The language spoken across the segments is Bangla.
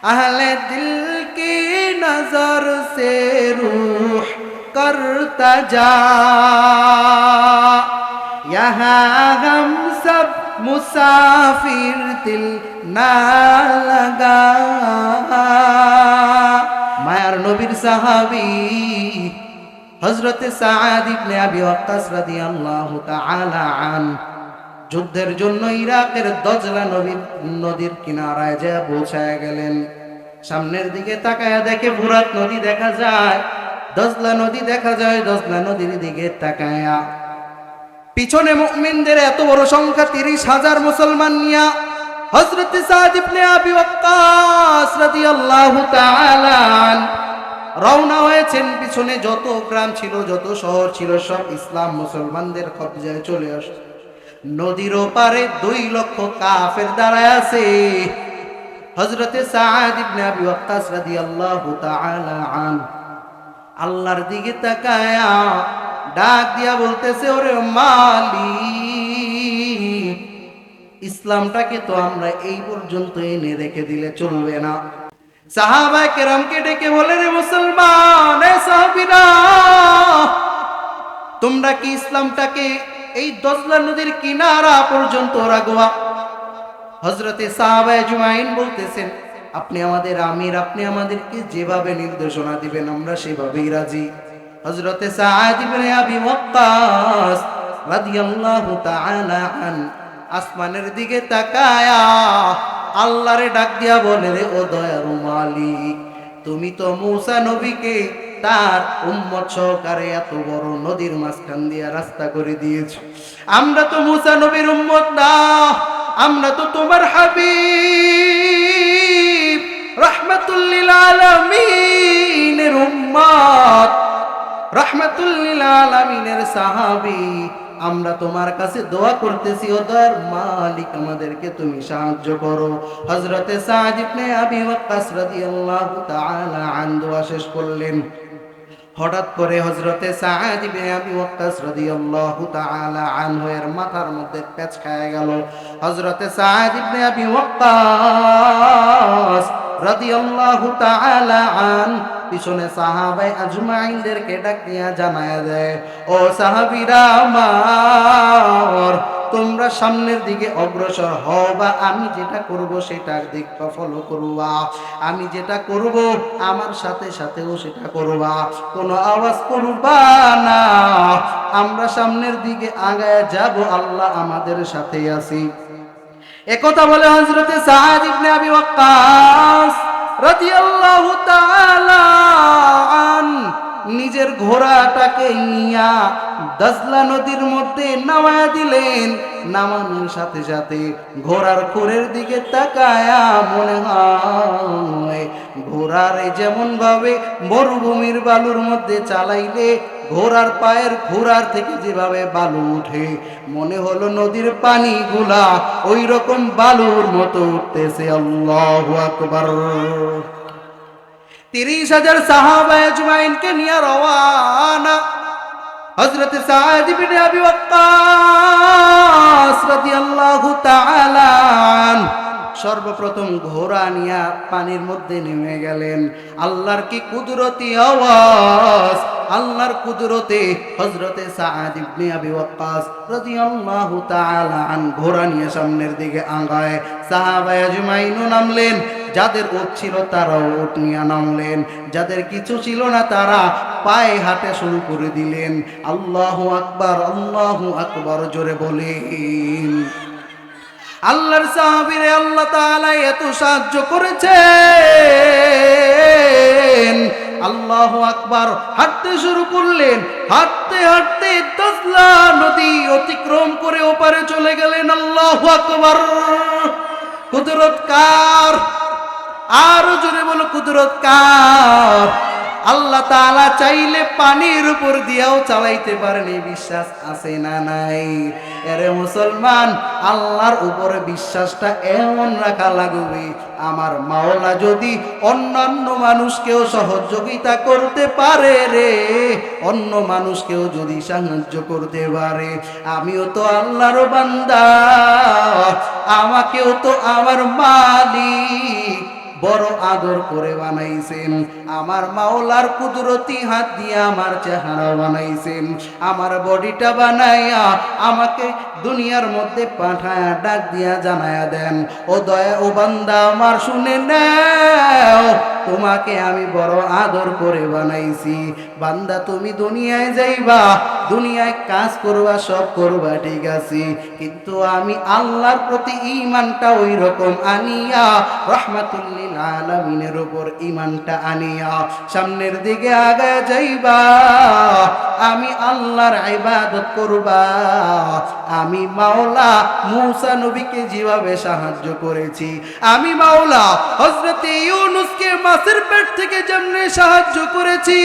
अहले दिल की नजर से रूह करता जा, यहाँ हम सब मुसाफिर दिल ना लगा। मायार नबीर साहाबी हजरत साद इब्ने আবি ওয়াক্কাস রাদিয়াল্লাহু তাআলা আন যুদ্ধের জন্য ইরাকের দজলা নদীর কিনারায় যা পৌঁছায় গেলেন। সামনের দিকে তাকায়া দেখে ফুরাত নদী দেখা যায়, দজলা নদী দেখা যায়। দজলা নদীর দিকে তাকায়া পিছনে মুমিনদের এত বড় সংখ্যা ৩০,০০০ মুসলমান নিয়া হযরত সাদ ইবনে আবি ওয়াক্কাস রাদিয়াল্লাহু তাআলা রওনা হয়েছেন। পিছনে যত গ্রাম ছিল, যত শহর ছিল, সব ইসলাম মুসলমানদের কবজায় চলে আসে। নদীর ওপারে ২ লক্ষ কাফের দাঁড়ায় আছে। হযরত সাদ ইবনে আবি ওয়াক্কাস রাদিয়াল্লাহু তাআলা আন আল্লাহর দিকে তাকায়া ডাক দিয়া বলতেছে, ওরে মালিক, ইসলামটাকে তো আমরা এই পর্যন্ত এনে রেখে দিলে চলবে না। সাহাবায়ে কেরামকে ডেকে বলে, রে মুসলমান, এ সাহাবীরা, তোমরা কি ইসলামটাকে এই দজলা নদীর কিনারা পর্যন্ত রাখবা? হযরতে সাহাবায়ে আজমাইন বলতেছেন, আপনি আমাদের আমির, আপনি আমাদেরকে যেভাবে নির্দেশনা দিবেন আমরা সেভাবেই রাজি। হযরতে সাদ ইবনে আবি ওয়াক্কাস রাদিয়াল্লাহু তাআলা আন আসমানের দিকে তাকায়া আল্লাহরে ডাক দিয়া বলে, রে ও দয়ার মালিক, তুমি তো মূসা নবীকে তার উম্মত সহকারে এত বড় নদীর মাঝখান দিয়া রাস্তা করে দিয়েছো। আমরা তো মূসা নবীর উম্মত না, আমরা তো তোমার হাবিব রাহমাতুল লিল আলামিনের উম্মত, রাহমাতুল লিল আলামিনের সাহাবী। আমরা তোমার কাছে দোয়া করতেছি, ও দয়ার মালিক, আমাদেরকে তুমি সাহায্য করো। হযরতে সাদ ইবনে আবি ওয়াক্কাস রাদিয়াল্লাহু তাআলা আন দোয়া শেষ করলেন। হঠাৎ করে হযরতে সাদ ইবনে আবি ওয়াক্কাস রাদিয়াল্লাহু তাআলা আনহু এর মাথার মধ্যে প্যাঁচ খায় গেল। হযরতে সাদ ইবনে আবি ওয়াক্কাস রাদিয়াল্লাহু তাআলা আন পিছনে সাহাবায়ে আজমাইনদেরকে ডাক দিয়া জানায়া দেয়, ও সাহাবীরা আমার, তোমরা সামনের দিকে অগ্রসর হও, বা আমি যেটা করব সেটা দেখবা, ফলো করবা। আমি যেটা করব আমার সাথে সাথেও সেটা করবা, কোনো আওয়াজ করবা না। আমরা সামনের দিকে আগায় যাব, আল্লাহ আমাদের সাথে আছে। একথা বলে হযরতে সাদ ইবনে আবি ওয়াক্কাস রাদিয়াল্লাহু তাআলা আন নিজের ঘোড়াটাকে নিয়া দজলা নদীর মধ্যে নামায়া দিলেন। নামানোর সাথে সাথে ঘোড়ার খুরের দিকে তাকায়া মনে হয় ঘোড়ার যেমন ভাবে মরুভূমির বালুর মধ্যে চালাইলে ঘোড়ার পায়ের খুরার থেকে যেভাবে বালু উঠে, মনে হলো নদীর পানিগুলা ওই রকম বালুর মতো উঠতেছে। আল্লাহু আকবার। ৩০,০০০ সাহাবায়ে আজমাইনকে নিয়ে রওয়ানা হযরত সাদ ইবনে আবি ওয়াক্কাস রাদিয়াল্লাহু তাআলা আনহু সর্বপ্রথম ঘোড়া নিয়া পানির মধ্যে নেমে গেলেন। আল্লাহর কি কুদরতি আওয়াজ, আল্লাহর কুদরতে হযরতে সাদ ইবনে আবি ওয়াক্কাস রাদিয়াল্লাহু তাআলা আনহু ঘোড়া নিয়ে সামনের দিকে আগায়। সাহাবায়ে আজমাইন নামলেন, যাদের উট ছিল তারাও উট নিয়ে নামলেন, যাদের কিছু ছিল না তারা পায়ে হাঁটা শুরু করে দিলেন। আল্লাহু আকবার, আল্লাহু আকবার জোরে বলেন। আল্লাহর সাহাবীরে আল্লাহ তাআলা এত সাহায্য করেছেন। আল্লাহু আকবার। হাঁটতে শুরু করলেন, হাঁটতে হাঁটতে দজলা নদী অতিক্রম করে ওপারে চলে গেলেন। আল্লাহু আকবার। কুদরত কার? আরো জোরে বলো, কুদরত কার? আল্লাহ তাআলা চাইলে পানির উপর দিয়েও চালাইতে পারেন। এই বিশ্বাস আছে না নাই? এরে মুসলমান, আল্লাহর উপরে বিশ্বাসটা এমন রাখা লাগবে, আমার মাওলা যদি অন্যান্য মানুষকেও সহযোগিতা করতে পারে রে, অন্য মানুষকেও যদি সাহায্য করতে পারে, আমিও তো আল্লাহর বান্দা, আমাকেও তো আমার মালিক বড় আদর করে বানাইছেন। আমার মাওলার কুদরতি হাত দিয়ে আমার চেহারা বানাইছেন, আমার বডিটা বানাইয়া আমাকে দুনিয়ার মধ্যে পাঠায়া ডাক দিয়া জানায়া দেন, ও দয়া ও বান্দা আমার শুনে নাও, তোমাকে আমি বড় আদর করে বানাইছি। বান্দা তুমি দুনিয়ায় যাইবা, দুনিয়ায় কাজ করবা, সব করবা ঠিক আছে, কিন্তু আমি আল্লাহর প্রতি ঈমানটা ওই রকম আনিয়া, রাহমাতুল লিল আলামিনের উপর ঈমানটা আনিয়া সামনের দিকে আগায় যাইবা। আমি আল্লাহর ইবাদত করবা। আমি মাওলা মূসা নবীকে যেভাবে সাহায্য করেছি, আমি মাওলা হযরত ইউনূসকে মাছের পেট থেকে যেমনে সাহায্য করেছি,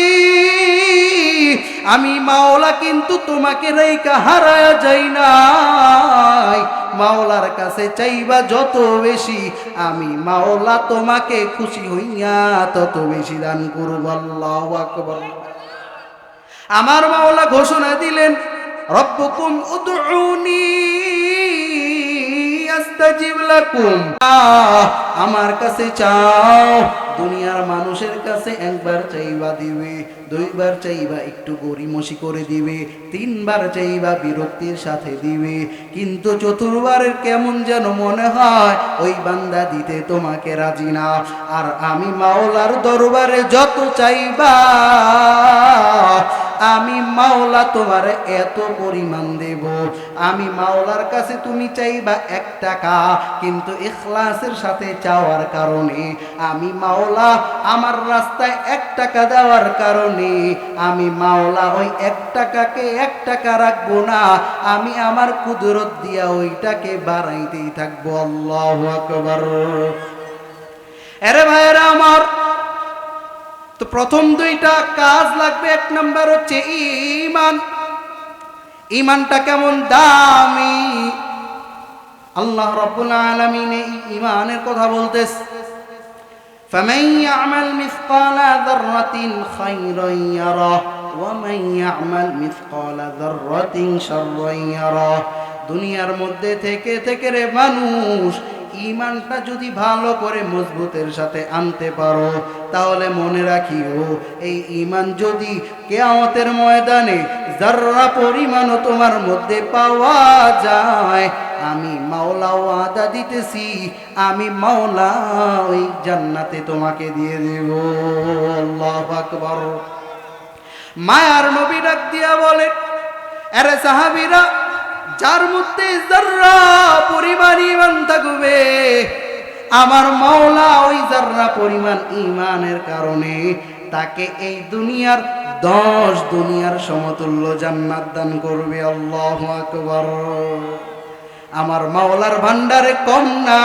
আমি মাওলা কিন্তু তোমাকে রেখা হারায়া যাই নাই। মাওলার কাছে চাইবা যত বেশি, আমি মাওলা তোমাকে খুশি হইয়া তত বেশি দান করব। আল্লাহু আকবার। আমার মাওলা ঘোষণা দিলেন, রব্বুকুম উদউনি আস্তাজিব লাকুম। আমার কাছে চাও, দুনিয়ার মানুষের কাছে একবার চাইবা দিবে, দুইবার চাইবা একটু গরিমসি করে দিবে, তিনবার চাইবা বিরক্তির সাথে দিবে, কিন্তু চতুর্বারের কেমন যেন মনে হয় ওই বান্দা দিতে তোমাকে রাজি না। আর আমি মাওলার দরবারে যত চাইবা, আমি মাওলা তোমার এত পরিমাণ দেব। আমি মাওলার কাছে তুমি চাইবা 1 টাকা, কিন্তু ইখলাসের সাথে চাওয়ার কারণে আমি মাওলা আমার রাস্তায় 1 টাকা দেওয়ার কারণে আমি মাওলা ওই 1 টাকাকে 1 টাকা রাখবো না, আমি আমার কুদরত দিয়া ওইটাকে বাড়াইতেই থাকবো। আল্লাহু আকবার। আরে ভাইরা আমার, তো প্রথম 2টা কাজ লাগবে। 1 নাম্বার হচ্ছে ঈমান। ঈমানটা কেমন দামি, আল্লাহ রাব্বুল আলামিন এই ঈমানের কথা বলতেছে, ফামান ইয়ামাল মিসকালা যাররাতিন খায়রান ইয়ারাহ ওয়া মান ইয়ামাল মিসকালা যাররাতিন শাররান ইয়ারাহ। দুনিয়ার মধ্যে থেকে থেকে রে মানুষ, ঈমানটা যদি ভালো করে মজবুতের সাথে আনতে পারো, তাহলে মনে রাখিও এই ঈমান যদি কিয়ামতের ময়দানে যাররা পরিমাণও তোমার মধ্যে পাওয়া যায়, আমি মাওলা ওয়াদা দিতেছি, আমি মাওলা ওই জান্নাতে তোমাকে দিয়ে দেব। আল্লাহু আকবার। মায়ার নবী ডাক দিয়া বলে, আরে সাহাবীরা, যার মধ্যে যাররা পরিমাণ ঈমান থাকবে, আমার মাওলা ওই যাররা পরিমাণ ঈমানের কারণে তাকে এই দুনিয়ার 10 দুনিয়ার সমতুল্য জান্নাত দান করবে। আল্লাহু আকবার। আমার মাওলার ভান্ডারে কম না,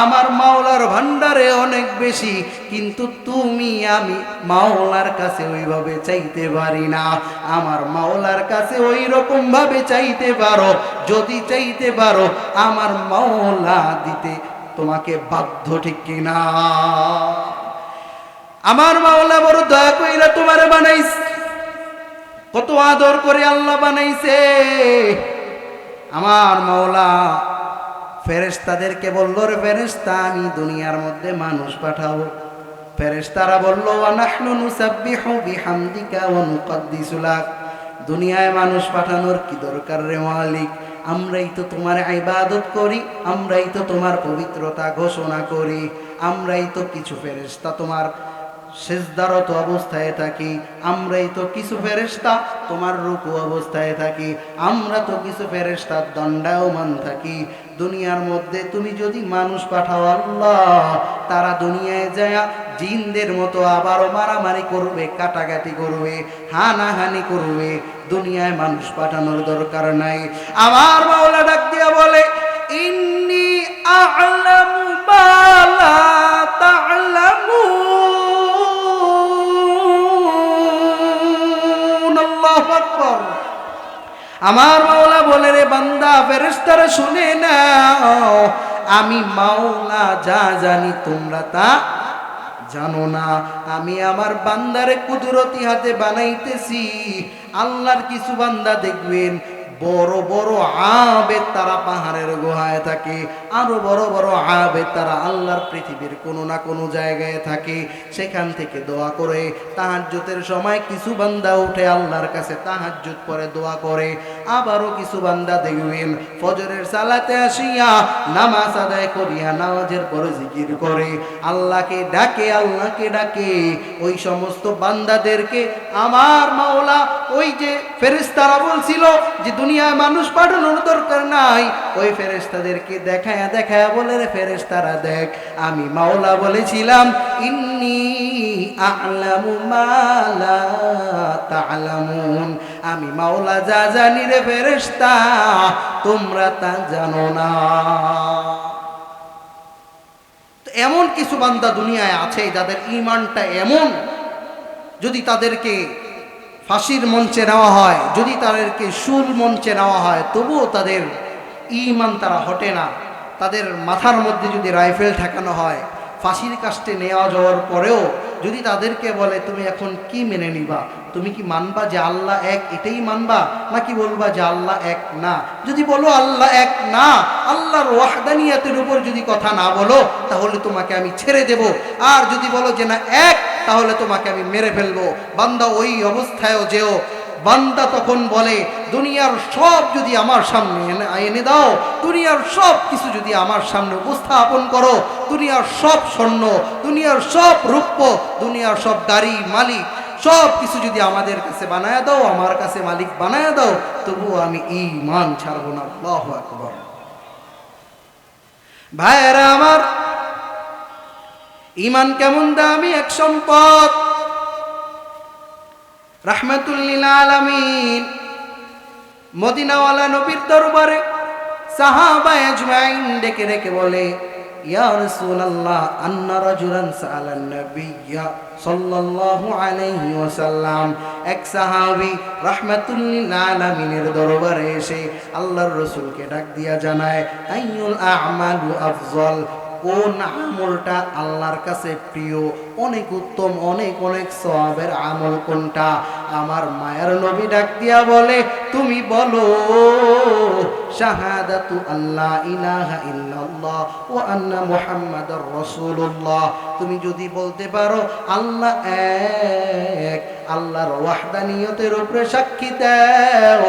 আমার মাওলার ভান্ডারে অনেক বেশি, কিন্তু তুমি আমি মাওলার কাছে ওইভাবে চাইতে পারি না। আমার মাওলার কাছে ওই রকম ভাবে চাইতে পারো, যদি চাইতে পারো আমার মাওলা দিতে তোমাকে বাধ্য, ঠিক কিনা? আমার মাওলা বড় দয়া কইরা তোমারে বানাইছে, কত আদর করে আল্লাহ বানাইছে। আমার মাওলা ফেরেশতাদেরকে বলল, রে ফেরেশতা, আমি দুনিয়ার মধ্যে মানুষ পাঠাবো। ফেরেশতারা বলল, ওয়া নাহনু নুসাব্বিহু বিহামদিকা ওয়া নুকদ্দিসু লাক। দুনিয়ায় মানুষ পাঠানোর কি দরকার রে মালিক? আমরাই তো তোমার ইবাদত করি, আমরাই তো তোমার পবিত্রতা ঘোষণা করি, আমরাই তো কিছু ফেরেশতা তোমার সেজদারত অবস্থায় থাকি, আমরাই তো কিছু ফেরেশতা তোমার রুকু অবস্থায় থাকি, আমরা তো কিছু ফেরেশতার দণ্ডায়মান থাকি। দুনিয়ার মধ্যে তুমি যদি মানুষ পাঠাও আল্লাহ, তারা দুনিয়ায় যায় জিনদের মতো আবারও মারামারি করবে, কাটাকাটি করবে, হানাহানি করবে। দুনিয়ায় মানুষ পাঠানোর দরকার নাই। আমার মাওলা ডাক দিয়া বলে, ইন্নী আ'লামু মা লা তা'লামুন। আল্লাহু আকবার। আমার মাওলা বলে, রে বান্দা, ফেরেশতারা শুনে নাও, আমি মাওলা যা জানি তোমরা তা জানো না। আমি আমার বান্দারে কুদরতি হাতে বানাইতেছি। আল্লাহর কিছু বান্দা দেখবেন বড় বড় আবেদ তারা পাহাড়ের গুহায় থাকে, আরো বড় বড় আবেদ তারা আল্লাহর পৃথিবীর কোনো না কোনো জায়গায় থাকে, সেখান থেকে দোয়া করে। তাহাজ্জুদের সময় কিছু বান্দা উঠে আল্লাহর কাছে তাহাজ্জুদ পড়ে দোয়া করে। আবারও কিছু বান্দা দেখবেন ফজরের সালাতে আসিয়া নামাজ আদায় করিয়া নামাজের পরে জিকির করে, আল্লাহকে ডাকে, আল্লাহকে ডাকে। ওই সমস্ত বান্দাদেরকে আমার মাওলা ওই যে ফেরেশতারা বলছিল যে দুনিয়ায় মানুষ পাঠানোর দরকার নাই, ওই ফেরেশতাদেরকে দেখায়া দেখায়া বলে, রে ফেরেশতারা দেখ, আমি মাওলা বলেছিলাম ইন্নী আ'লামু মা লা তা'লামুন, আমি মাওলা যা জানি রে ফেরেশতা, তোমরা তা জানো না। এমন কিছু বান্দা দুনিয়ায় আছে যাদের ঈমানটা এমন, যদি তাদেরকে ফাঁসির মঞ্চে নেওয়া হয়, যদি তাদেরকে শুল মঞ্চে নেওয়া হয়, তবুও তাদের ঈমান তারা হটে না। তাদের মাথার মধ্যে যদি রাইফেল ঠেকানো হয়, ফাঁসির কাস্টে নেওয়া যাওয়ার পরেও যদি তাদেরকে বলে তুমি এখন কি মেনে নিবা, তুমি কি মানবা যে আল্লাহ এক, এটাই মানবা, নাকি বলবা যে আল্লাহ এক না? যদি বলো আল্লাহ এক না, আল্লাহর ওয়াহদানিয়াতের উপর যদি কথা না বলো, তাহলে তোমাকে আমি ছেড়ে দেব। আর যদি বলো যে না এক, তাহলে তোমাকে আমি মেরে ফেলবো। বান্দা ওই অবস্থায়ও যেও, বান্দা তখন বলে দুনিয়ার সব যদি আমার সামনে এনে দাও, দুনিয়ার সব কিছু যদি আমার সামনে উপস্থাপন করো, দুনিয়ার সব স্বর্ণ, দুনিয়ার সব রূপ্য, দুনিয়ার সব গাড়ি মালিক, সব কিছু যদি আমাদের কাছে বানায় দাও, আমার কাছে মালিক বানায় দাও, তবুও আমি ঈমান ছাড়ব না। আল্লাহু আকবার। ভাইয়েরা আমার, ঈমান কেমন দামি এক সম্পদ। রাহমাতুল লিল আলামিন মদিনাওয়ালা নবীর দরবারে সাহাবায়ে আজমাইন ডেকে ডেকে বলে, ইয়া রাসূলুল্লাহ, আন্না রাজুলান সাআলান নাবিয়্যা সাল্লাল্লাহু আলাইহি ওয়াসাল্লাম। এক সাহাবী রাহমাতুল লিল আলামিনের দরবারে এসে আল্লাহর রাসূলকে ডাক দিয়া জানায়, আইয়ুল আ'মালু আফযল, কোন আমলটা আল্লাহর কাছে প্রিয়, অনেক উত্তম, অনেক অনেক সওয়াবের আমল কোনটা? আমার মায়ের নবী ডাক দিয়া বলে, তুমি বলো শাহাদাতু আল্লা ইলাহা ইল্লাল্লাহ ওয়া আন্না মুহাম্মাদুর রাসূলুল্লাহ। তুমি যদি বলতে পারো আল্লাহ এক, আল্লাহর ওয়াহদানিয়তের উপরে সাক্ষী দাও,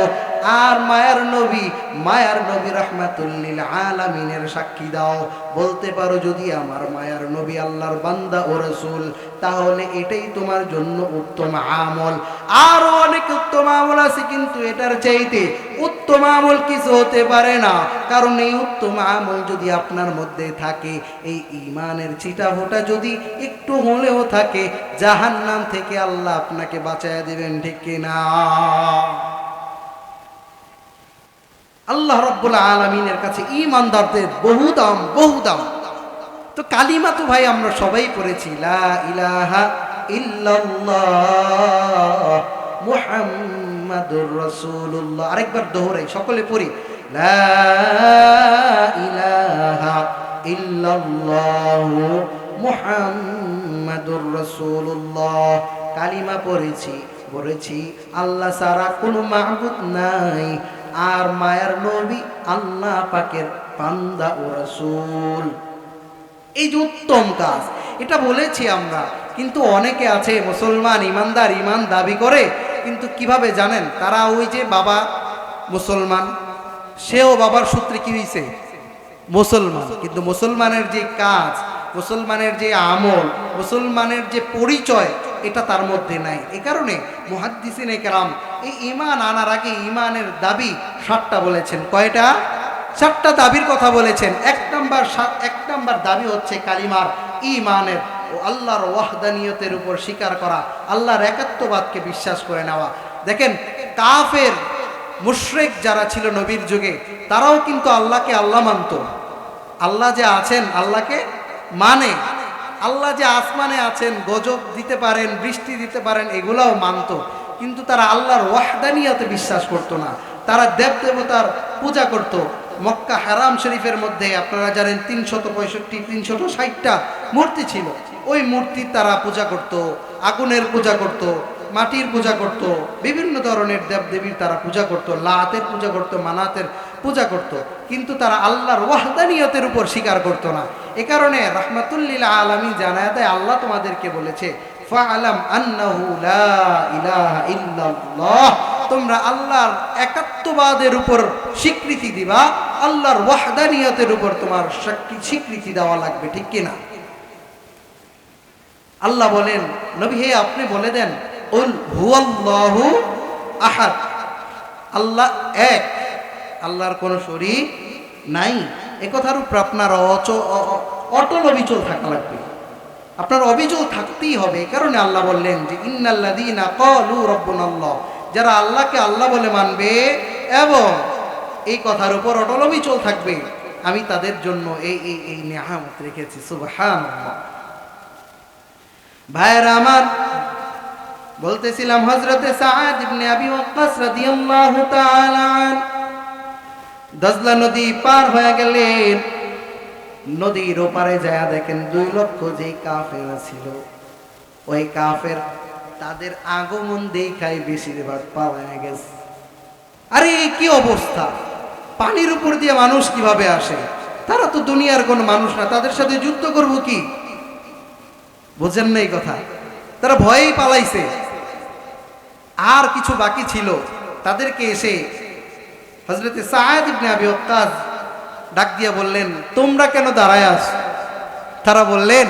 আর মায়ের নবী রাহমাতুল লিল আলামিনের সাক্ষী দাও, বলতে পারো যদি আমার মায়ের নবী আল্লাহর বান্দা ও রাসূল, তাহলে এটাই তোমার জন্য উত্তম আমল। আরো অনেক উত্তম আমল আছে, কিন্তু এটার চাইতে উত্তম আমল কিছু হতে পারে না। কারণ এই উত্তম আমল যদি আপনার মধ্যে থাকে, এই ঈমানের ছিটাফোঁটা যদি একটু হলেও থাকে, জাহান্নাম থেকে আল্লাহ আপনাকে বাঁচায়া দিবেন, ঠিক কিনা? আল্লাহ রাব্বুল আলামিনের কাছে ঈমানদারদের বহু দাম, বহু দাম। তো কালিমা তো ভাই আমরা সবাই পড়েছি, লা ইলাহা ইল্লাল্লাহ মুহাম্মাদুর রাসূলুল্লাহ। আরেকবার দোহরাই, সকলে পড়ি, লা ইলাহা ইল্লাল্লাহ মুহাম্মাদুর রাসূলুল্লাহ। কালিমা পড়েছি আল্লাহ ছাড়া কোনো মাবুদ নাই, আর মায়ার নবী আল্লাহ পাকের বান্দা ও রাসূল। এই যে উত্তম কাজ, এটা বলেছি আমরা। কিন্তু অনেকে আছে মুসলমান, ইমানদার, ইমান দাবি করে, কিন্তু কিভাবে জানেন? তারা ওই যে বাবা মুসলমান, সেও বাবার সূত্রে কি হয়েছে মুসলমান, কিন্তু মুসলমানের যে কাজ, মুসলমানের যে আমল, মুসলমানের যে পরিচয়, এটা তার মধ্যে নাই। এই কারণে মুহাদ্দিসিনে কেরাম এই ঈমান আনার আগে ঈমানের দাবি 7টা বলেছেন। কয়টা? 7টা দাবির কথা বলেছেন। এক নাম্বার দাবি হচ্ছে কালিমার, ঈমানের ও আল্লাহর ওয়াহদানিয়তের উপর স্বীকার করা, আল্লাহর একাত্মবাদকে বিশ্বাস করে নেওয়া। দেখেন, কাফের মুশরিক যারা ছিল নবীর যুগে, তারাও কিন্তু আল্লাহকে আল্লাহ মানত। আল্লাহ যে আছেন আল্লাহকে মানে, আল্লাহ যে আসমানে আছেন, গজব দিতে পারেন, বৃষ্টি দিতে পারেন, এগুলাও মানত। কিন্তু তারা আল্লাহর ওয়াহদানিয়তে বিশ্বাস করতো না। তারা দেবদেবতার পূজা করত। মক্কা হারাম শরীফের মধ্যে আপনারা জানেন 365-360টা মূর্তি ছিল। ওই মূর্তি তারা পূজা করত, আগুনের পূজা করত, মাটির পূজা করত, বিভিন্ন ধরনের দেবদেবীর তারা পূজা করত, লাতের পূজা করত, মানাতের পূজা করত, কিন্তু তারা আল্লাহর ওয়াহদানিয়তের উপর স্বীকার করত না। এ কারণে রাহমাতুল্লিল আলামিন জানায় দেয়, আল্লাহ তোমাদেরকে বলেছে ফাআলাম আন্নাহু লা ইলাহা ইল্লাল্লাহ, তোমরা আল্লাহর একাত্মবাদের উপর স্বীকৃতি দিবা, আল্লাহর ওয়াহদানিয়তের উপর তোমার স্বীকৃতি দেওয়া লাগবে, ঠিক কিনা? আল্লাহ বলেন, নবী হে আপনি বলে দেন, উল হুয়াল্লাহু আহাদ, আল্লাহ এক, আল্লাহর কোনো শরীক নাই। এ কথার উপর আপনার অটল অবিচল থাকা লাগবে, আপনার অবিচল থাকতেই হবে। এই কারণে আল্লাহ বললেন যে ইন্নাল্লাযীনা ক্বালু রাব্বুনাল্লাহ, যারা আল্লাহকে আল্লাহ বলে মানবে এবং এই কথার উপর অটল অবিচল থাকবে, আমি তাদের জন্য এই নিয়ামত রেখেছি। সুবহানাল্লাহ। ভাইরা আমার, বলতেছিলাম হযরতে সাআদ ইবনে আবি ওয়াক্কাস রাদিয়াল্লাহু তাআলা আনহু দজলা নদী পার হয়ে গেলেন। নদীর ওপারে যায় দেখেন 2 লক্ষ যে কাফের ছিল, ওই কাফের তাদের আগমন দেখাই বেশিরভাগ পালায় গেছে। আরে কি অবস্থা, পানির উপর দিয়ে মানুষ কিভাবে আসে? তারা তো দুনিয়ার কোনো মানুষ না, তাদের সাথে যুদ্ধ করব কি? বুঝেন না এই কথা? তারা ভয়েই পালাইছে। আর কিছু বাকি ছিল, তাদেরকে এসে হযরতে সাআদ ইবনে আবি ওয়াক্কাস ডাক দিয়ে বললেন, তোমরা কেন দাঁড়ায় আছো? তারা বললেন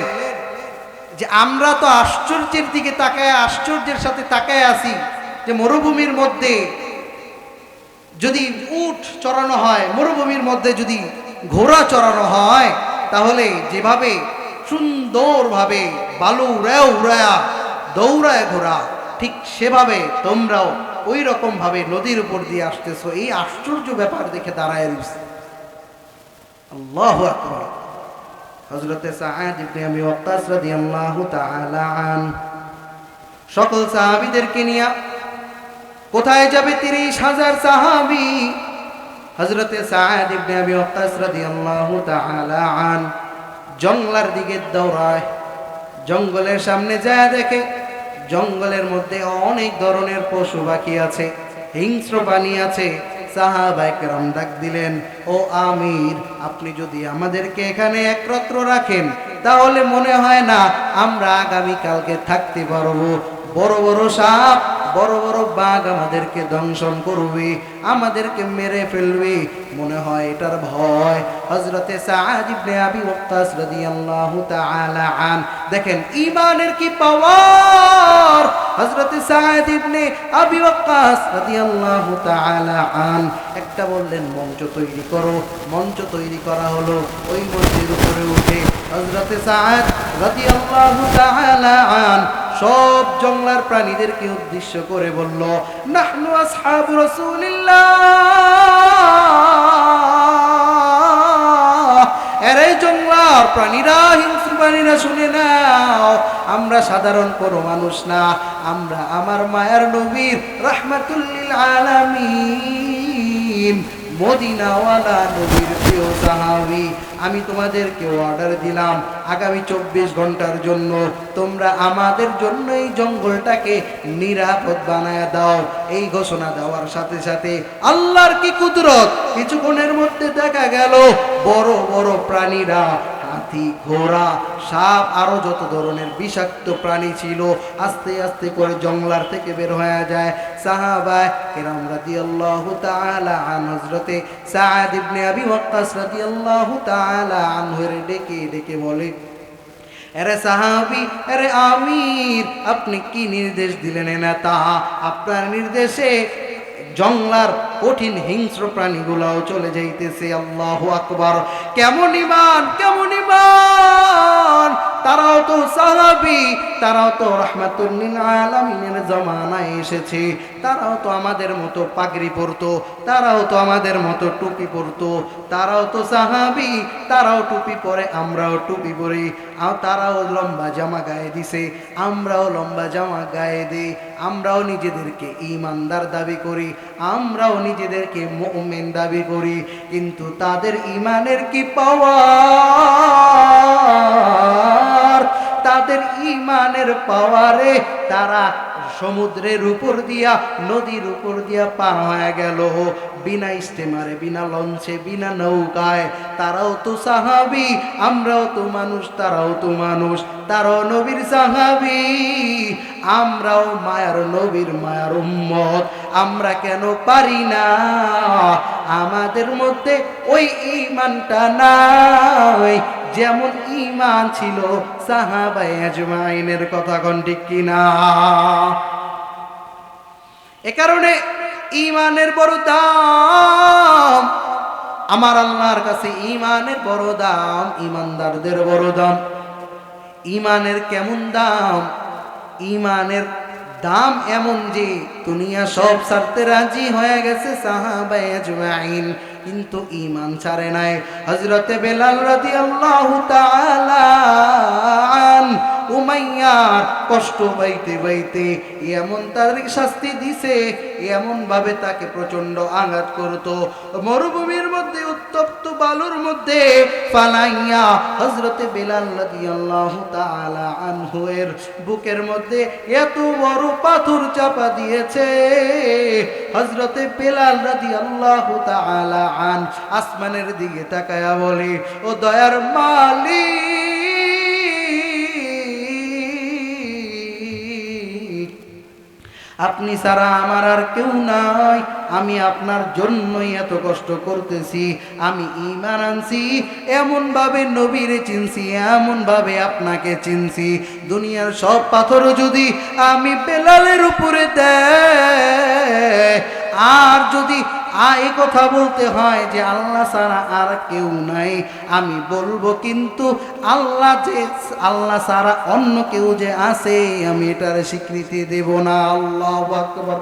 যে আমরা তো আশ্চর্যের দিকে তাকায়, আশ্চর্যের সাথে তাকায় আছি যে মরুভূমির মধ্যে যদি উট চড়ানো হয়, মরুভূমির মধ্যে যদি ঘোড়া চড়ানো হয়, তাহলে যেভাবে সুন্দরভাবে বালু উড়ায় উড়ায়া দৌড়ায় ঘোড়া, ঠিক সেভাবে তোমরাও ওই রকম ভাবে নদীর উপর দিয়ে আসতেছো। এই আশ্চর্য ব্যাপার দেখে দাঁড়ায় রয়েছে। আল্লাহু আকবার। হযরতে সাআদ ইবনে আবি ওয়াক্কাস রাদিয়াল্লাহু তাআলা আনহু সকল সাহাবীদেরকে নিয়ে কোথায় যাবে? 30,000 সাহাবী। হযরতে সাআদ ইবনে আবি ওয়াক্কাস রাদিয়াল্লাহু তাআলা আনহু জঙ্গলের দিকে দৌড়ায়। জঙ্গলের সামনে যায় দেখে জঙ্গলের মধ্যে অনেক ধরনের পশু পাখি আছে, হিংস্র প্রাণী আছে। সাহাবায়ে কেরাম ডাক দিলেন, ও আমির, আপনি যদি আমাদেরকে এখানে এক রাত্র রাখেন, তাহলে মনে হয় না আমরা আগামী কালকে থাকতে পারবো। বড় বড় সাপ, বড় বড় বাঘ আমাদেরকে দংশন করবে, আমাদেরকে মেরে ফেলবে, মনে হয় এটার ভয়। হযরতে সাআদ ইবনে আবি ওয়াক্কাস রাদিয়াল্লাহু তাআলা আন দেখেন ঈমানের কি পাওয়ার। হযরতে সাআদ ইবনে আবি ওয়াক্কাস রাদিয়াল্লাহু তাআলা আন একটা বললেন, মঞ্চ তৈরি করো। মঞ্চ তৈরি করা হলো। ওই মঞ্চের উপরে উঠে হযরতে সাআদ রাদিয়াল্লাহু তাআলা আন সব জঙ্গলার প্রাণীদেরকে উদ্দেশ্য করে বলল, নাহনু আসহাবু রাসূলিল্লাহ, এরে জঙ্গলার প্রাণীরা, হিংস্র প্রাণীরা, শুনে নাও, আমরা সাধারণ কোনো মানুষ না, আমরা আমার মায়ার নবীর রাহমাতুল লিল আলামিন মদিনাওয়ালা নবীর প্রিয় সাহাবী। আমি তোমাদেরকে অর্ডার দিলাম আগামী 24 ঘন্টার জন্য তোমরা আমাদের জন্য এই জঙ্গলটাকে নিরাপদ বানায় দাও। এই ঘোষণা দেওয়ার সাথে সাথে আল্লাহর কি কুদরত, কিছুক্ষণের মধ্যে দেখা গেল বড় বড় প্রাণীরা, হাতি, ঘোড়া, সাপ, আরো যত ধরনের বিষাক্ত প্রাণী ছিল আস্তে আস্তে করে জঙ্গলার থেকে বের হয়ে যায়। সাহাবায়ে কেরাম রাদিয়াল্লাহু তাআলা আন হযরতে সাআদ ইবনে আবি ওয়াক্কাস রাদিয়াল্লাহু তাআলা আনহু ডেকে ডেকে বলে, আরে সাহাবী, আরে আমির, আপনি কি নির্দেশ দিলেন নেতা? আপনার নির্দেশে জঙ্গলার কঠিন হিংস্র প্রাণীগুলাও চলে যাইতেছে। আল্লাহু আকবার। কেমন ঈমান, কেমন ঈমান! তারাও তো সাহাবী, তারাও তো রাহমাতুল লিল আলামিনের জামানায় এসেছে, তারাও তো আমাদের মতো পাগড়ি পরতো, তারাও তো আমাদের মতো টুপি পরতো, তারাও তো সাহাবী, তারাও টুপি পরে, আমরাও টুপি পরি, তারাও লম্বা জামা গায়ে দিছে, আমরাও লম্বা জামা গায়ে দিই, আমরাও নিজেদেরকে ঈমানদার দাবি করি, আমরাও নিজেদেরকে মুমিন দাবি করি, কিন্তু তাদের ঈমানের কি পাওয়ার! তাদের ঈমানের পাওয়ারে তারা সমুদ্রের উপর দিয়া নদীর উপর দিয়া পার হয়ে গেল বিনা স্টিমারে, বিনা লঞ্চে, বিনা নৌকায়। তারাও তো সাহাবী, আমরাও তো মানুষ, তারাও তো মানুষ। তারাও নবীর সাহাবী, আমরাও মায়ার নবীর মায়ার উম্মত। আমরা কেন পারি না? আমাদের মধ্যে ওই ঈমানটা নাই যেমন ঈমান ছিল সাহাবায়ে আজমাইনের। কথা কোন ঠিক কিনা? এ কারণে ঈমানের বড় দাম আমার আল্লাহর কাছে। ঈমানের বড় দাম, ঈমানদারদের বড় দাম। ঈমানের কেমন দাম? ঈমানের দাম এমন যে দুনিয়া সব ছাড়তে রাজি হয়ে গেছে সাহাবায়ে আজমাইন, কিন্তু ঈমান ছাড়ে নাই। হযরতে বেলাল রাদিয়াল্লাহু তাআলা উমাইয়ার কষ্ট পাইতে পাইতে এমন তার শাস্তি দিছে, এমন ভাবে তাকে প্রচন্ড আঘাত করত। মরুভূমির মধ্যে উত্তপ্ত বালুর মধ্যে ফালাইয়া হযরতে বেলাল রাদিয়াল্লাহু তাআলা আনহু এর বুকের মধ্যে এত বড় পাথর চাপা দিয়েছে। হযরতে বেলাল রাদিয়াল্লাহু তাআলা আন আসমানের দিকে তাকায়া বলে, ও দয়ার মালিক, আপনি ছাড়া আমার আর কেউ নাই। আমি আপনার জন্যই এত কষ্ট করতেছি। আমি ঈমান আনছি, এমন ভাবে নবীরে চিনছি, এমন ভাবে আপনাকে চিনছি। দুনিয়ার সব পাথরও যদি আমি বেলালের উপরে দেয়, আর যদি এই কথা বলতে হয় যে আল্লাহ ছাড়া আর কেউ নাই, আমি বলবো, কিন্তু আল্লাহ ছাড়া অন্য কেউ যে আছে আমি এটার স্বীকৃতি দেব না। আল্লাহু আকবার।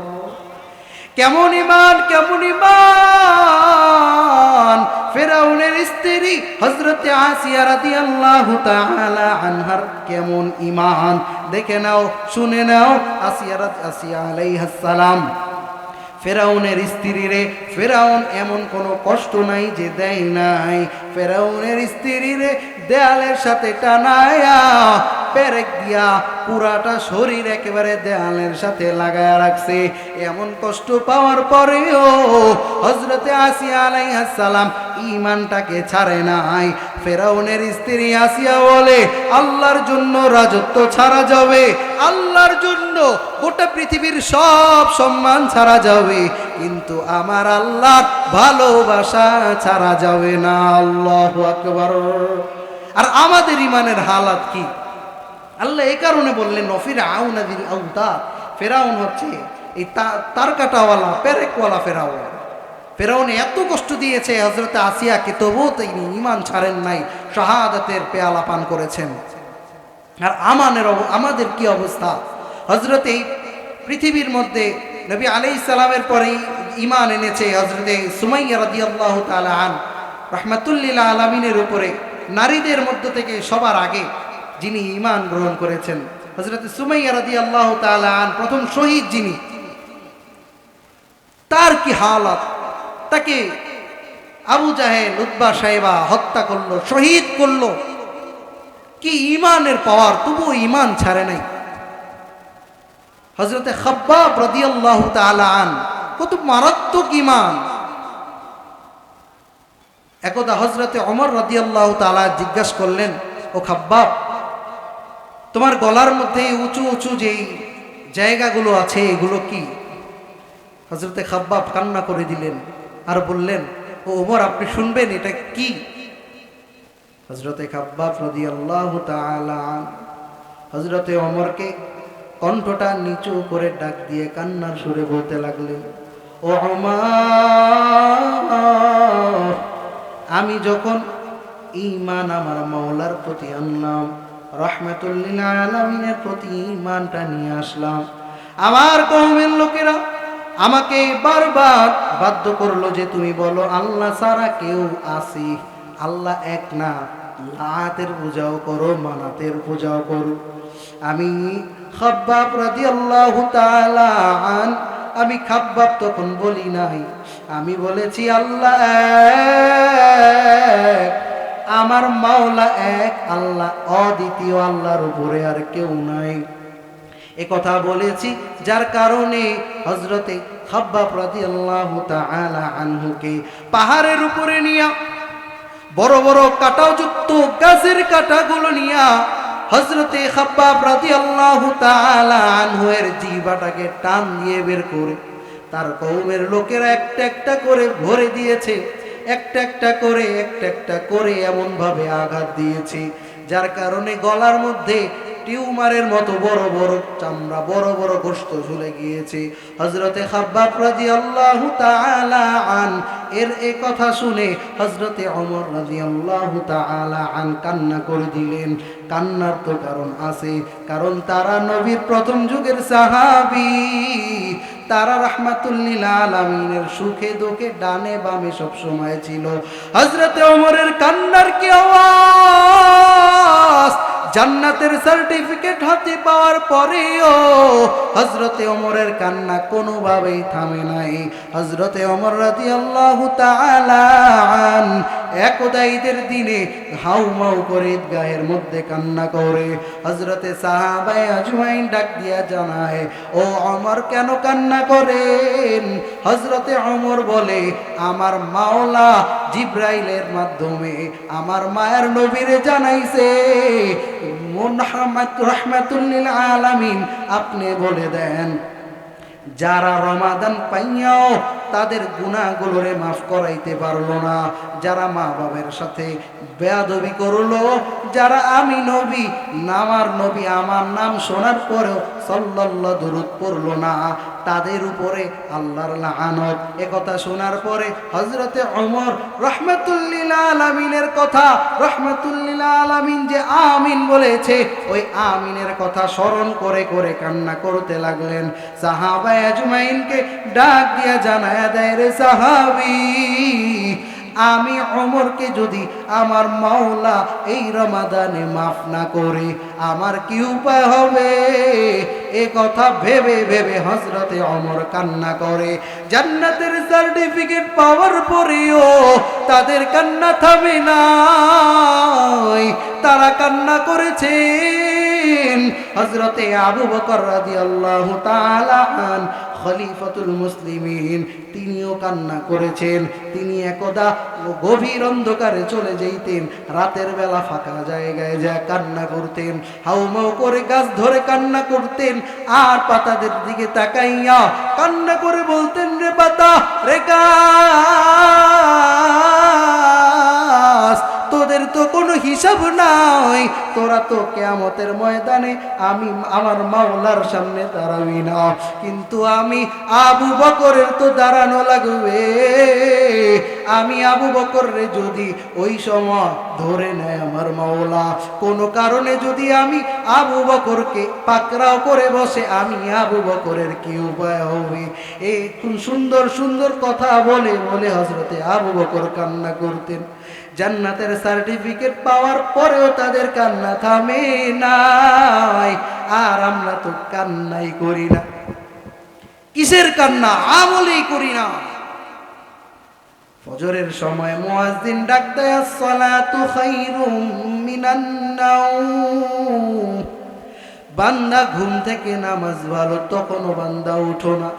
কেমন ঈমান, কেমন ঈমান! ফিরআউনের স্ত্রী হযরতে আসিয়া রাদিয়াল্লাহু তাআলা আনহার কেমন ঈমান দেখে নাও, শুনে নাও। আসিয়া আলাইহিস সালাম ফেরাউনের স্ত্রীরে, ফেরাউন এমন কোনো কষ্ট নাই যে দেয় নাই। ফেরাউনের স্ত্রীরে দেয়ালের সাথে টানায়া পেরেক দিয়া পুরাটা শরীর একেবারে দেয়ালের সাথে লাগায়া রাখছে। এমন কষ্ট পাওয়ার পরেও হযরতে আসিয়া আলাইহিস সালাম ঈমানটাকে ছাড়ে নাই। ফেরাউনের স্ত্রী আসিয়া বলে, আল্লাহর জন্য রাজত্ব ছাড়া যাবে, আল্লাহর জন্য গোটা পৃথিবীর সব সম্মান ছাড়া যাবে, কিন্তু আমার আল্লাহর ভালোবাসা ছাড়া যাবে না। আল্লাহু আকবার। আর আমাদের ঈমানের হালাত কি? আল্লাহ এই কারণে বললেন, ফিরআউন যিল আওতাদ। ফেরাউন হচ্ছে এই তার কাটাওয়ালা, পেরেকওয়ালা ফেরাউন। ফেরাউন এত কষ্ট দিয়েছে হযরতে আসিয়াকে, তবুও তিনি ঈমান ছাড়েন নাই, শাহাদাতের পেয়ালা পান করেছেন। আর আমাদের কি অবস্থা? হযরতে পৃথিবীর মধ্যে নবী আলাইহিস সালামের পরেই ঈমান এনেছে হযরতে সুমাইয়া রাদিয়াল্লাহু তাআলা আন রাহমাতুল লিল আলামিনের উপরে। নারীদের মধ্য থেকে সবার আগে যিনি ঈমান গ্রহণ করেছেন হযরতে সুমাইয়া রাদিয়াল্লাহু তাআলা আন, প্রথম শহীদ যিনি। তার কি হালাত! তাকে আবু জাহেল, উতবা সাইবা হত্যা করলো, শহীদ করলো। কি ঈমানের পাওয়ার! তবুও ঈমান ছাড়ে নাই। হযরতে খাব্বাব রাদিয়াল্লাহু তাআলা আন, কত মারাত্মক ঈমান! একদা হযরতে ওমর রাদিয়াল্লাহু তাআলা জিজ্ঞাসা করলেন, ও খাব্বাব, তোমার গলার মধ্যে উঁচু উঁচু যেই জায়গাগুলো আছে এগুলো কি? হযরতে খাব্বাব কান্না করে দিলেন আর বললেন, ও ওমর, আপনি শুনবেন এটা কি? হযরতে খাব্বাব রাদিয়াল্লাহু তাআলা হযরতে ওমরকে কণ্ঠটা নিচু করে ডাক দিয়ে কান্নার সুরে বলতে লাগলেন, ও ওমর, আমি যখন ঈমান আমার মাওলার প্রতি আনলাম, রাহমাতুল লিল আলামিনের প্রতি ঈমানটা নিয়ে আসলাম, আমার কওমের লোকেরা আমাকে বারবার বাধ্য করলো যে তুমি বলো আল্লাহ ছাড়া কেউ আছে, আল্লাহ এক না, লাতের পূজাও করো, মানাতের পূজাও করো। আমি খাব্বাব রাদিয়াল্লাহু তাআলা আন, আমি খাব্বাব তখন বলি নাই, আমি বলেছি আল্লাহ এক, আমার মাওলা এক, আল্লাহ অদ্বিতীয়, আল্লাহর উপরে আর কেউ নাই। এ কথা বলেছি যার কারণে হযরতে খাব্বাব রাদিয়াল্লাহু তাআলা আনহুকে পাহাড়ের উপরে নিয়া বড় বড় কাঁটাযুক্ত গাছের কাঁটাগুলো নিয়া হযরতে খাব্বাব রাদিয়াল্লাহু তাআলা আনহু এর জিহ্বাটাকে টান দিয়ে বের করে তার কওমের লোকেরা একটা একটা করে ভরে দিয়েছে, একটা একটা করে এমন ভাবে আঘাত দিয়েছে যার কারণে গলার মধ্যে টিউমারের মতো বড় বড় চামড়া, বড় বড় গোশত ঝুলে গিয়েছে। হযরতে খাব্বাব রাদিয়াল্লাহু তাআলা আন এর এই কথা শুনে হযরতে ওমর রাদিয়াল্লাহু তাআলা আন কান্না করে দিলেন। কান্নার তো কারণ আছে, কারণ তারা নবীর প্রথম যুগের সাহাবী, তারা রাহমাতুল লিল আলামিনের সুখে দুঃখে ডানে বামে সব সময় ছিল। হযরতে ওমরের কান্নার কি আওয়াজ! জান্নাতের সার্টিফিকেট হাতে পাওয়ার পরেও হযরতে ওমরের কান্না কোনোভাবেই থামে নাই। হযরতে ওমর রাদিয়াল্লাহু তাআলা আন একদা ঈদের দিনে হাউমাউ করে ঈদগাহের মধ্যে কান্না করে হযরতে সাহাবায়ে আজমাইন ডাক দিয়া জানায়, ও ওমর কেন কান্না করেন? হযরতে ওমর বলে, আমার মাওলা জিবরাইলের মাধ্যমে আমার মায়ের নবীরে জানাইছে, মুহাম্মদ রাহমাতুল লিল আলামিন আপনি বলে দেন যারা রমাদান পাইয়াও তাদের গুনাহগুলোরে মাফ করাইতে পারলো না, যারা মা বাবার সাথে বেয়াদবি করলো, যারা আমি নবী আমার নাম শোনার পরেও সাল্লাল্লাহু দুরূদ পড়লো না, তাদের উপরে আল্লাহর লাআনত। একথা শোনার পরে হযরতে ওমর রাহমাতুল লিল আলামিনের কথা, রাহমাতুল লিল আলামিন যে আমিন বলেছে ওই আমিনের কথা স্মরণ করে করে কান্না করতে লাগলেন। সাহাবায়ে আজমাইনকে ডাক দিয়া জানায়া দেয়, রে সাহাবী, আমি ওমরকে যদি আমার মাওলা এই রমাদানে মাফ না করে আমার কি উপায় হবে? এ কথা ভেবে ভেবে হযরতে ওমর কান্না করে। জান্নাতের সার্টিফিকেট পাওয়ার পরেও তাদের কান্না থামে নাই, তারা কান্না করেছেন। হযরতে আবু বকর রাদিয়াল্লাহু তাআলা আন খলিফাতুল মুসলিমিন তিনিও কান্না করেছেন। তিনি একদা গভীর অন্ধকারে চলে যেতেন, রাতের বেলা ফাঁকা জায়গায় যা কান্না করতেন, হাউমাউ করে গাছ ধরে কান্না করতেন, আর পাতাদের দিকে তাকাইয়া কান্না করে বলতেন, রে পাতা, রে গাছ, তোদের তো কোনো হিসাব নাই, তোরা তো কিয়ামতের ময়দানে আমি আমার মাওলার সামনে দাঁড়াবি না, কিন্তু আমি আবু বকরের তো দাঁড়ানো লাগবে। আমি আবু বকরে যদি ওই সময় ধরে নেয় আমার মাওলা, কোনো কারণে যদি আমি আবু বকরকে পাকড়াও করে বসে, আমি আবু বকরের কি উপায় হবে? এই সুন্দর সুন্দর কথা বলে বলে হযরতে আবু বকর কান্না করতেন। জান্নাতের সার্টিফিকেট পাওয়ার পরেও তাদের কান্না থামে নাই। আর আমরা তো কান্নাই করি না। কিসের কান্না? আমলই করি না। ফজরের সময় মুয়াজ্জিন ডাক দেয়, আসসালাতু খায়রুম মিনান নাওম। বান্দা ঘুম থেকে নামাজ ভালো, তখনও বান্দা উঠো না।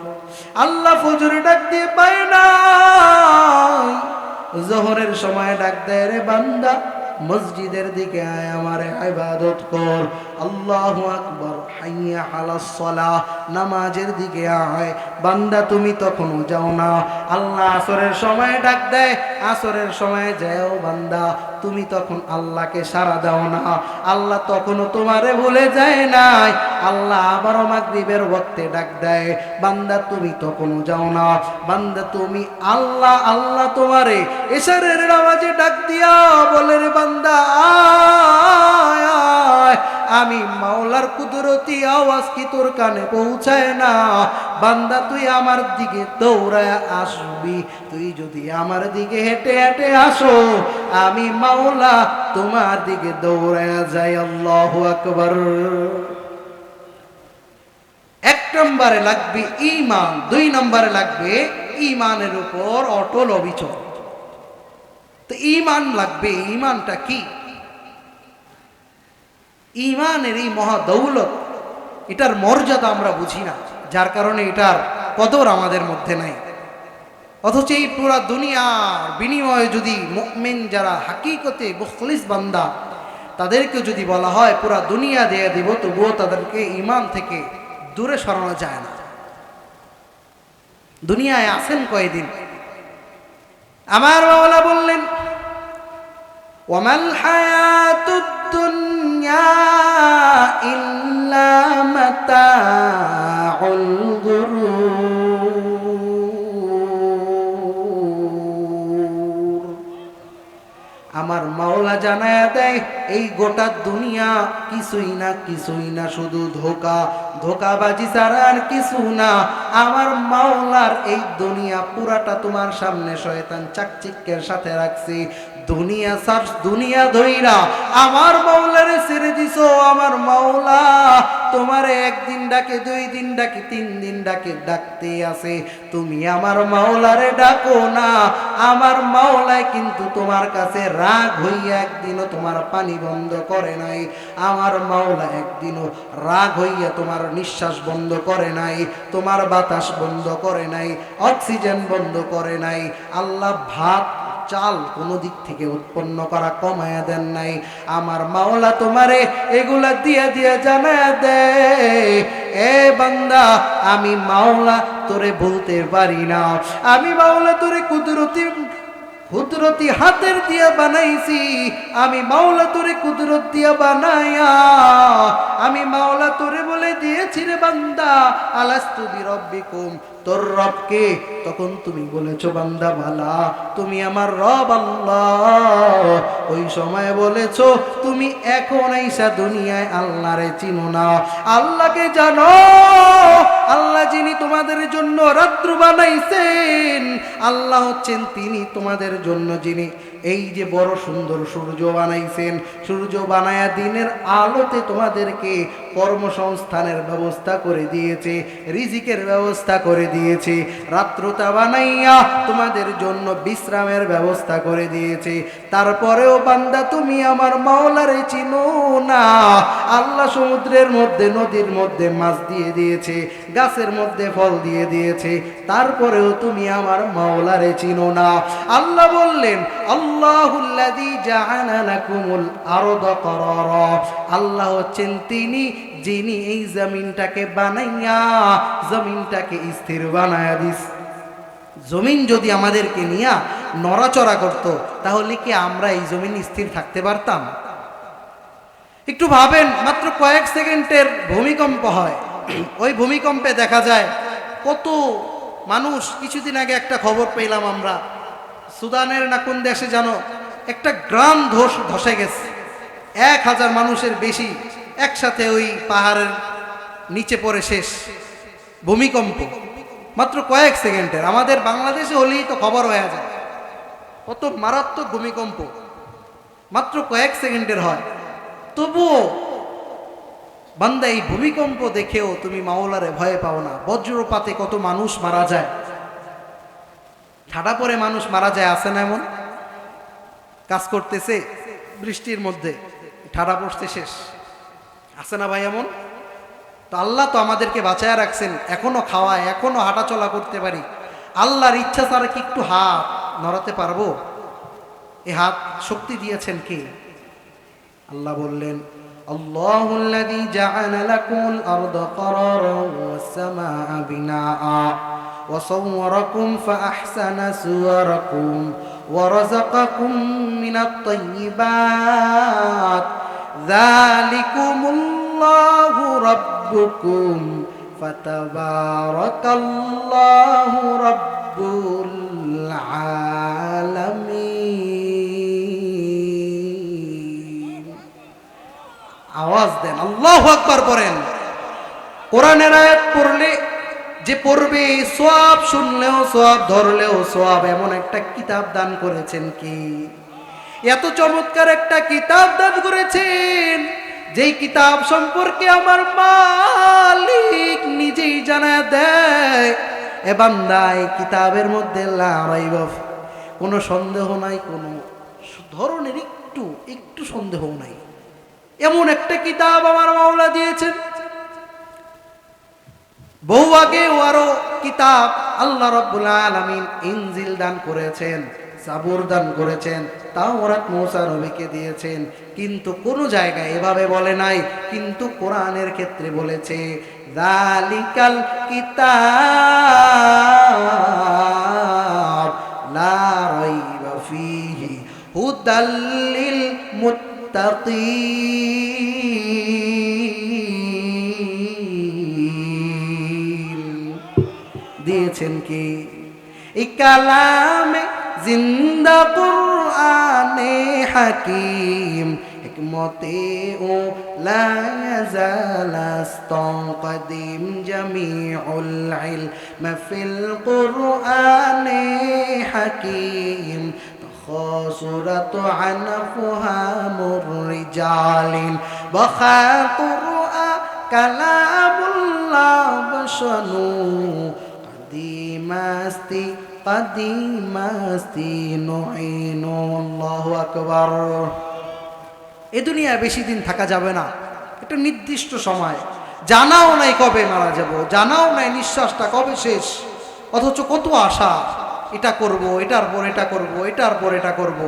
আল্লাহ ফজরে ডাক দিয়ে পায় না। জোহরের সময় ডাক দেয়, রে বান্দা মসজিদের দিকে আয়, আমার ইবাদত কর। আল্লাহু আকবার, হাইয়া আলাস সালাহ, নামাজের দিকে আয়। বান্দা তুমি তখনও যাও না। আল্লাহ আসরের সময় ডাক দেয়, আসরের সময় যাও বান্দা, তুমি তখন আল্লাহকে সাড়া দাও না। আল্লাহ তখনও তোমারে ভুলে যায় নাই। আল্লাহ আবারও মাগরিবের ওয়াক্তে ডাক দেয়, বান্দা তুমি তখনও যাও না। বান্দা তুমি আল্লাহ আল্লাহ তোমারে এশারের আওয়াজে ডাক দিয়া বলে, রে বান্দা আয় আয়। আমি মাওলার কুদরতি আওয়াজ কি তোর কানে পৌঁছায় না? বান্দা তুই আমার দিকে দৌড়ায় আসবি। তুই যদি আমার দিকে হেঁটে হেঁটে আসো, আমি মাওলা তোমার দিকে দৌড়ায় যাই। আল্লাহু আকবার। এক নম্বরে লাগবে ঈমান, দুই নম্বরে লাগবে ঈমানের উপর অটল অবিচল। তো ঈমান লাগবে। ঈমানটা কি? ঈমানের এই মহা দৌলত এটার মর্যাদা আমরা বুঝি না, যার কারণে এটার কদর আমাদের মধ্যে নাই। অথচ এই পুরা দুনিয়ার বিনিময়ে যদি মুমিন যারা হাকিকতে মুখলিস বান্দা, তাদেরকে যদি বলা হয় পুরা দুনিয়া দিয়ে দিব, তবুও তাদেরকে ঈমান থেকে দূরে সরানো যায় না। দুনিয়ায় আছেন কয়দিন? আমার মাওলা বললেন, ওয়ামাল হায়াতুদ দুনিয়া ইল্লা মাতাউল গুরুর। আমার মাওলা জানায়া দেয় এই গোটা দুনিয়া কিছুই না, শুধু ধোকাবাজি ছাড়া আর কিছু না। আমার মাওলার এই দুনিয়া পুরাটা তোমার সামনে শয়তান চাকচিক্যের সাথে রাখছি। দুনিয়া ধইরা আমার মাওলারে ছেড়ে দিছো। আমার মাওলা তোমারে একদিন ডাকে, 2 দিন ডাকে, 3 দিন ডাকে, ডাকতে আছে। তুমি আমার মাওলারে ডাকো না। আমার মাওলায় কিন্তু তোমার কাছে রাগ হইয়া একদিনও তোমার পানি বন্ধ করে নাই। আমার মাওলা একদিনও রাগ হইয়া তোমার নিঃশ্বাস বন্ধ করে নাই, তোমার বাতাস বন্ধ করে নাই, অক্সিজেন বন্ধ করে নাই। আল্লাহ ভাত চাল কোনো দিক থেকে উৎপন্ন করা কমায়া দেন নাই। আমার মাওলা তোমারে এগুলা দিয়া জানায়া দে, এ বান্দা আমি মাওলা তোরে বলতে পারি না। আমি মাওলা তোরে কুদরতি হাতের দিয়া বানাইছি। আমি মাওলা তোরে কুদরত দিয়া বানায়া আমি মাওলা তোরে বলে দিয়েছি রে বান্দা, আলাস্তু বিরব্বিকুম, তোর রবকে? তখন তুমি বলেছো বান্দা বালা, তুমি আমার রব আল্লাহ। ওই সময় বলেছো তুমি এখন আইসা দুনিয়ায় আল্লাহরে চিনো না, আল্লাহকে জানো। আল্লাহ যিনি তোমাদের জন্য রাত্র বানাইছেন, আল্লাহ হচ্ছেন তিনি তোমাদের জন্য যিনি এই যে বড় সুন্দর সূর্য বানাইছেন। সূর্য বানায়া দিনের আলোতে তোমাদেরকে কর্মসংস্থানের ব্যবস্থা করে দিয়েছে, রিজিকের ব্যবস্থা করে দিয়েছে। রাত্রটা বানাইয়া তোমাদের জন্য বিশ্রামের ব্যবস্থা করে দিয়েছে। তারপরেও বান্দা তুমি আমার মাওলারে চিনো না। আল্লাহ সমুদ্রের মধ্যে, নদীর মধ্যে মাছ দিয়ে দিয়েছে, গাছের মধ্যে ফল দিয়ে দিয়েছে, তারপরেও তুমি আমার মাওলারে চিনো না। আল্লাহ বললেন, আল্লাহুল্লাযী জাআলা লাকুমুল আরদা করারা, আল্লাহ হচ্ছেন তিনি যিনি এই জমিনটাকে বানাইয়া জমিনটাকে স্থির বানায়া দিস। জমিন যদি আমাদেরকে নিয়ে নড়াচড়া করত, তাহলে কি আমরা এই জমিন স্থির থাকতে পারতাম? একটু ভাবেন, মাত্র কয়েক সেকেন্ডের ভূমিকম্প হয়। ওই ভূমিকম্পে দেখা যায় কত মানুষ। কিছুদিন আগে একটা খবর পেলাম আমরা, সুদানের না কোন দেশে জানো একটা গ্রাম ধসে গেছে। 1000 মানুষের বেশি একসাথে ওই পাহাড়ের নিচে পড়ে শেষ। ভূমিকম্প মাত্র কয়েক সেকেন্ডের। আমাদের বাংলাদেশে হলেই তো খবর হয়ে যায়। কত মারাত্মক ভূমিকম্প মাত্র কয়েক সেকেন্ডের হয়। তবুও বান্দা এই ভূমিকম্প দেখেও তুমি মাওলারে ভয় পাও না। বজ্রপাতে কত মানুষ মারা যায়, ঠাডা পরে মানুষ মারা যায়, আছে না? এমন কাজ করতেছে বৃষ্টির মধ্যে, ঠাডা পড়ছে, শেষ। আছে না ভাই এমন? তো আল্লাহ তো আমাদেরকে বাঁচায় রাখছেন, এখনো খাওয়ায়, এখনো হাঁটাচলা করতে পারি। আল্লাহর ইচ্ছা ছাড়া কি একটু হাত নড়াতে পারবো? এই হাত শক্তি দিয়েছেন কে? আল্লাহ বললেন, আল্লাহুল্লাযী জাআলা লাকুমুল আরদা ক্বারারান ওয়াস সামাআ বিনাআ ওয়া সাওওয়ারাকুম ফাআহসানা সুওয়ারাকুম ওয়া রাযাকাকুম মিনাত তাইয়্যিবাত যালিকুমুল্লাহু রাব্বুকুম ফাতাবারাকাল্লাহু রাব্বুল আলামিন। আওয়াজ দেন, আল্লাহু আকবার পড়েন। কোরআনের আয়াত পড়লে যে পড়বে সওয়াব, শুনলেও সওয়াব, ধরলেও সওয়াব, এমন একটা কিতাব দান করেছেন কি? এত চমৎকার একটা কিতাব দান করেছেন, যেই কিতাব সম্পর্কে আমার মালিক নিজেই জানায় দেয়, এ বান্দা এই কিতাবের মধ্যে লা রাইবা, কোনো সন্দেহ নাই, কোনো ধরনের একটু সন্দেহ নাই। এমন একটা কিতাব আমার মাওলা দিয়েছেন। বহু আগে আরো কিতাব আল্লাহ রাব্বুল আলামিন ইনজিল দান করেছেন, জাবুর দান করেছেন, তাওরাত মূসা নবীকে দিয়েছেন, কিন্তু কোন জায়গায় এভাবে বলে নাই। কিন্তু কোরআনের ক্ষেত্রে বলেছে যালিকাল কিতাব লা রাইবা ফীহি হুদাল লিল মুত্তাকিন। দিয়েছেন কি? এই কালামে জিন্দা কুরআনে হাকিম হিকমতে ও লা ইয়াজাল আস্তাকদিম জামিউল ইলম ফিল কুরআনে হাকিম خاصرة عن فهم الرجال بخا قرآن كلام الله بشنو قديم استي نعين الله أكبر। এ দুনিয়া বেশি দিন থাকা যাবে না, একটা নির্দিষ্ট সময়, জানাও নাই কবে মারা যাব, জানাও নাই নিঃশ্বাসটা কবে শেষ, অথচ কত আশা, এটা করব, এটার পর এটা করব, এটার পর এটা করব।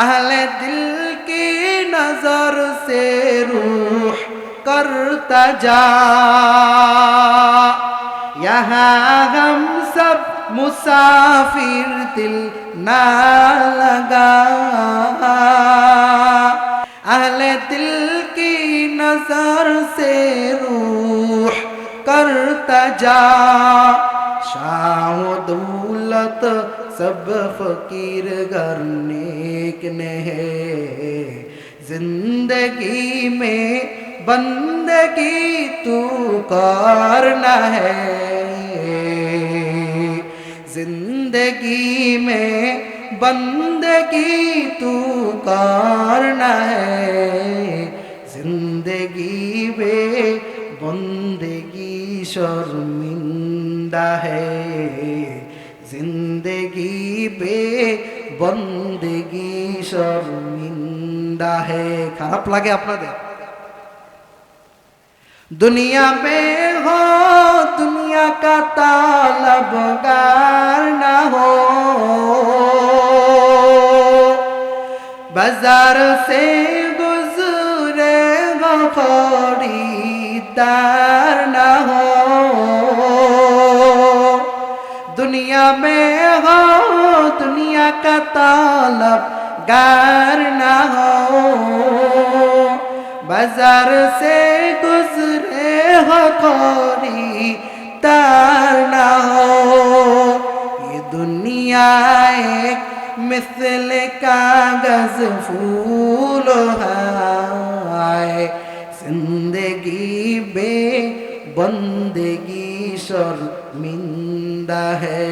আহলে দিল কি নজর সে রূহ করতা যা यहाँ हम सब मुसाफिर दिल ना लगा अहले दिल की नजर से रूह करता जा शाह दौलत सब फकीर गरनेक ने है जिंदगी में बंदगी तू करना है जिंदगी में बंदगी तू करना है जिंदगी में बंदगी शर्मिंदा है जिंदगी बे बंदगी शर्मिंदा है। খারাপ লাগে আপনাদের? दुनिया में हो दुनिया का तालबगार न हो बाजार से गुजरे हो खरीदार न हो दुनिया में हो दुनिया का तालबगार न हो बाजार से गुजरे हो खरीदार ना हो ये दुनिया एक मिसल कागज फूल है जिंदगी बे बंदगी शर्मिंदा है